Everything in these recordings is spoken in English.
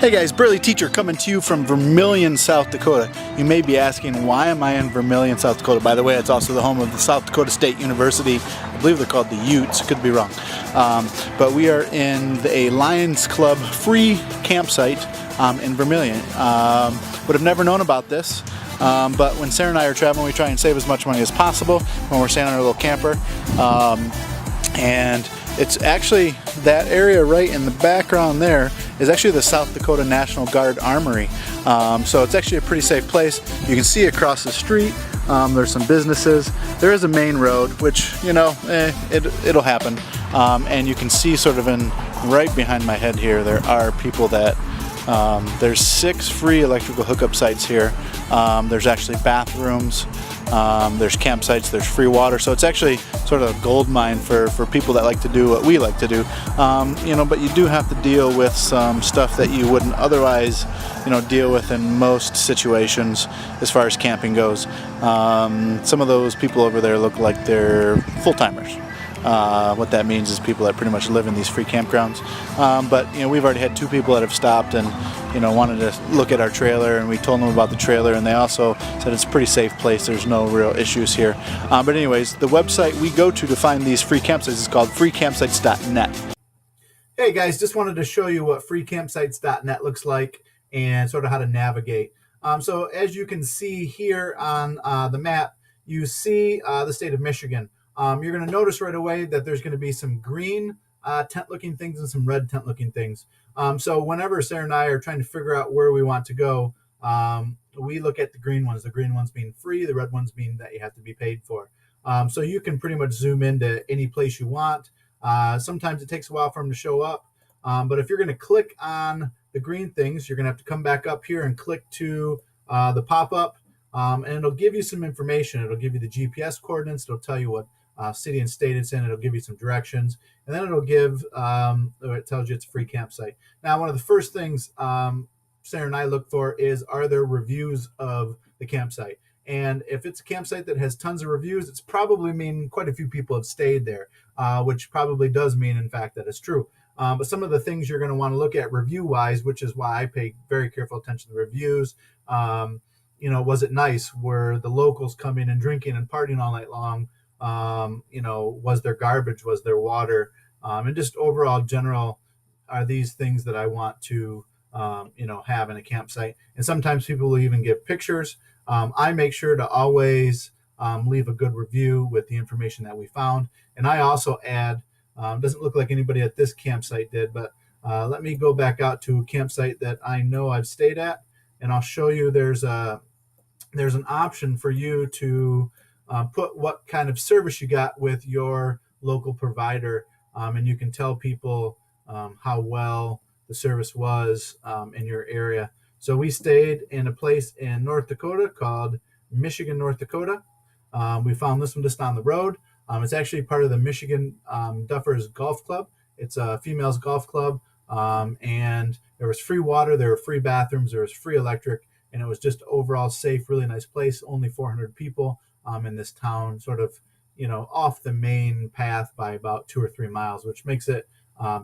Hey guys, Burly Teacher coming to you from Vermillion, South Dakota. You may be asking, why am I in Vermillion, South Dakota? By the way, it's also the home of the South Dakota State University. I believe they're called the Utes, could be wrong. But we are in a Lions Club free campsite in Vermillion. Would have never known about this, but when Sarah and I are traveling, we try and save as much money as possible when we're staying on our little camper. And it's actually that area right in the background there is actually the South Dakota National Guard Armory. So it's actually a pretty safe place. You can see across the street, there's some businesses. There is a main road, which, you know, it'll happen. And you can see sort of right behind my head here, there are people that, there's 6 free electrical hookup sites here. There's actually bathrooms. There's campsites, there's free water, so it's actually sort of a gold mine for people that like to do what we like to do. You know, but you do have to deal with some stuff that you wouldn't otherwise, you know, deal with in most situations as far as camping goes. Some of those people over there look like they're full-timers. What that means is people that pretty much live in these free campgrounds. But you know, we've already had 2 people that have stopped and, you know, wanted to look at our trailer, and we told them about the trailer, and they also said it's a pretty safe place. There's no real issues here. But anyways, the website we go to find these free campsites is called freecampsites.net. Hey guys, just wanted to show you what freecampsites.net looks like and sort of how to navigate. So as you can see here on the map, you see the state of Michigan. You're going to notice right away that there's going to be some green tent-looking things and some red tent-looking things. So whenever Sarah and I are trying to figure out where we want to go, we look at the green ones being free, the red ones being that you have to be paid for. So you can pretty much zoom into any place you want. Sometimes it takes a while for them to show up, but if you're going to click on the green things, you're going to have to come back up here and click to the pop-up, and it'll give you some information. It'll give you the GPS coordinates. It'll tell you what city and state it's in. It'll give you some directions, and then it'll give it tells you it's a free campsite. Now, one of the first things Sarah and I look for is, are there reviews of the campsite? And if it's a campsite that has tons of reviews, it's probably mean quite a few people have stayed there, which probably does mean, in fact, that it's true. But some of the things you're going to want to look at review-wise, which is why I pay very careful attention to the reviews. You know, was it nice? Were the locals coming and drinking and partying all night long? You know, was there garbage? Was there water? And just overall general, are these things that I want to, you know, have in a campsite? And sometimes people will even give pictures. I make sure to always leave a good review with the information that we found. And I also add, doesn't look like anybody at this campsite did, but let me go back out to a campsite that I know I've stayed at, and I'll show you there's an option for you to put what kind of service you got with your local provider, and you can tell people how well the service was in your area. So we stayed in a place in North Dakota called Michigan, North Dakota. We found this one just on the road. It's actually part of the Michigan Duffers Golf Club. It's a females golf club, and there was free water, there were free bathrooms, there was free electric, and it was just overall safe, really nice place. Only 400 people in this town, sort of, you know, off the main path by about 2 or 3 miles, which makes it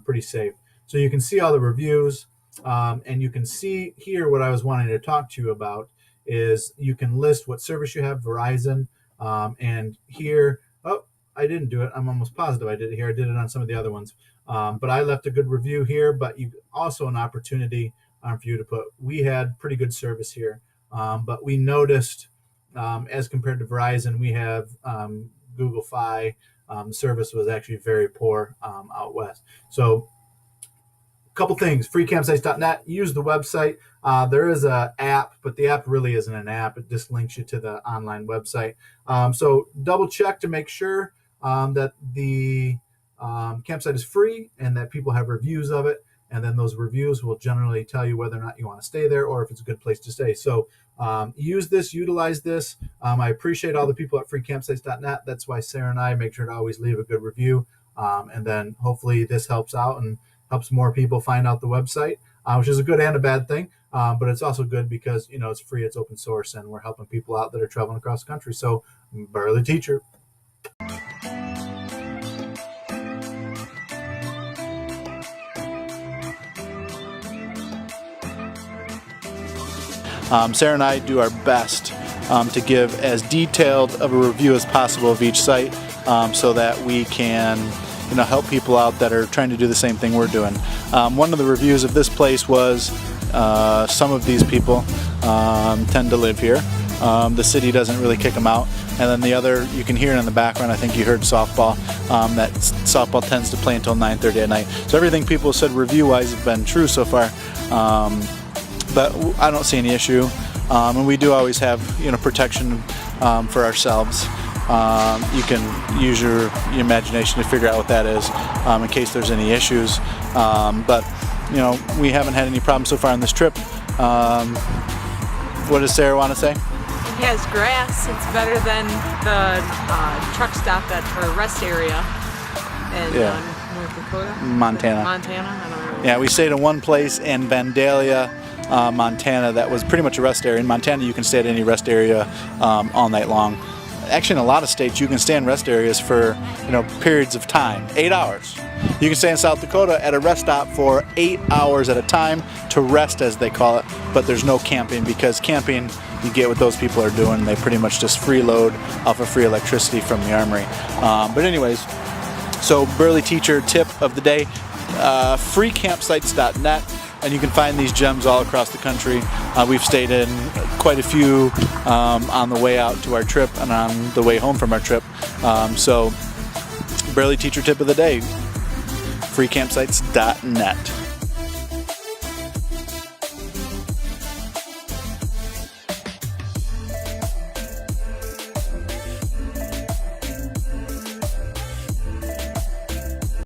pretty safe. So you can see all the reviews, and you can see here what I was wanting to talk to you about is you can list what service you have, Verizon, and here, oh, I didn't do it. I'm almost positive I did it here. I did it on some of the other ones, but I left a good review here, but you also an opportunity for you to put, we had pretty good service here, but we noticed as compared to Verizon, we have Google Fi. The service was actually very poor out west. So a couple things, freecampsites.net, use the website. There is an app, but the app really isn't an app. It just links you to the online website. So double check to make sure that the campsite is free and that people have reviews of it. And then those reviews will generally tell you whether or not you want to stay there or if it's a good place to stay. So use this, utilize this. I appreciate all the people at freecampsites.net. That's why Sarah and I make sure to always leave a good review. And then hopefully this helps out and helps more people find out the website, which is a good and a bad thing. But it's also good because, you know, it's free, it's open source, and we're helping people out that are traveling across the country. So, Burly Teacher. Sarah and I do our best to give as detailed of a review as possible of each site, so that we can help people out that are trying to do the same thing we're doing. One of the reviews of this place was some of these people tend to live here. The city doesn't really kick them out. And then the other, you can hear it in the background, I think you heard softball, that softball tends to play until 9:30 at night. So everything people said review-wise has been true so far, but I don't see any issue. And we do always have protection for ourselves. You can use your imagination to figure out what that is in case there's any issues. But we haven't had any problems so far on this trip. What does Sarah want to say? It has grass. It's better than the truck stop or rest area in North Dakota? Montana. Montana? I don't know. Yeah, we stayed in one place in Vandalia, Montana, that was pretty much a rest area. In Montana, you can stay at any rest area all night long. Actually, in a lot of states, you can stay in rest areas for periods of time, 8 hours. You can stay in South Dakota at a rest stop for 8 hours at a time to rest, as they call it, but there's no camping, because camping, you get what those people are doing. They pretty much just freeload off of free electricity from the armory. But anyways, so Burly teacher tip of the day, freecampsites.net, and you can find these gems all across the country. We've stayed in quite a few on the way out to our trip and on the way home from our trip. So Burly teacher tip of the day, freecampsites.net.